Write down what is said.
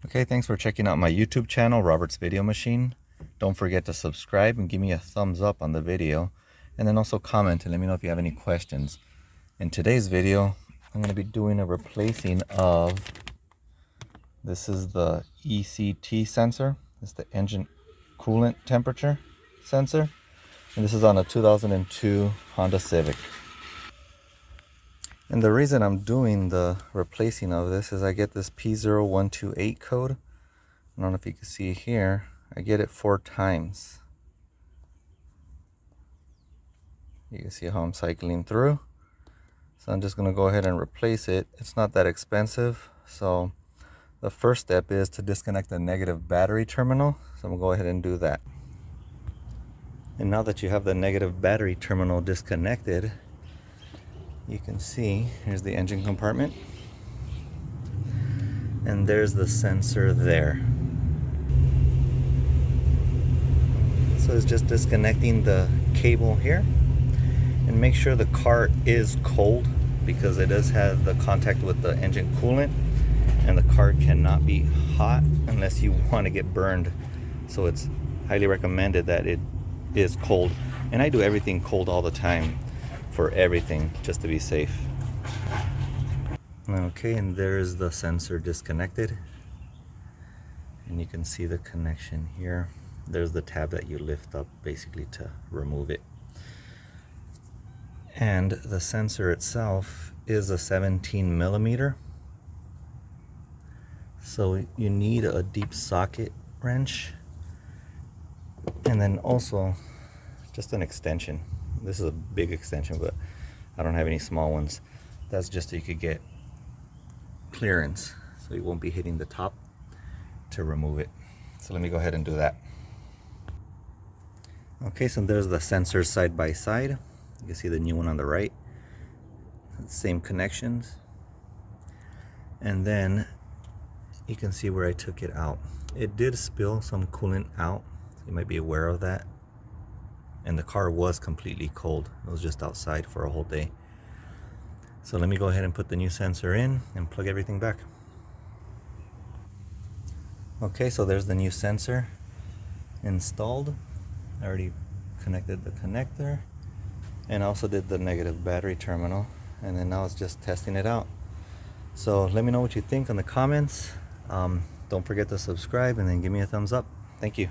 Okay, thanks for checking out my YouTube channel, Robert's Video Machine. Don't forget to subscribe and give me a thumbs up on the video, and then also comment and let me know if you have any questions. In today's video, I'm going to be doing a replacing of, this is the ECT sensor. It's the engine coolant temperature sensor, and this is on a 2002 Honda Civic. And the reason I'm doing the replacing of this is I get this P0128 code. I don't know if you can see here. I get it 4 times. You can see how I'm cycling through. So I'm just going to go ahead and replace it. It's not that expensive. So the first step is to disconnect the negative battery terminal. So I'm going to go ahead and do that. And now that you have the negative battery terminal disconnected, you can see here's the engine compartment. And there's the sensor there. So it's just disconnecting the cable here, and make sure the car is cold because it does have the contact with the engine coolant, and the car cannot be hot unless you want to get burned. So it's highly recommended that it is cold, and I do everything cold all the time for everything just to be safe. Okay, and there's the sensor disconnected, and you can see the connection here. There's the tab that you lift up basically to remove it. And the sensor itself is a 17 millimeter. So you need a deep socket wrench, and then also just an extension. This is a big extension, but I don't have any small ones. That's just so you could get clearance, so you won't be hitting the top to remove it. So let me go ahead and do that. Okay, so there's the sensors side by side. You can see the new one on the right. Same connections. And then you can see where I took it out. It did spill some coolant out. So you might be aware of that. And the car was completely cold. It was just outside for a whole day. So let me go ahead and put the new sensor in and plug everything back. Okay, so there's the new sensor installed. I already connected the connector and also did the negative battery terminal, and then now it's just testing it out. So let me know what you think in the comments. Don't forget to subscribe and then give me a thumbs up. Thank you.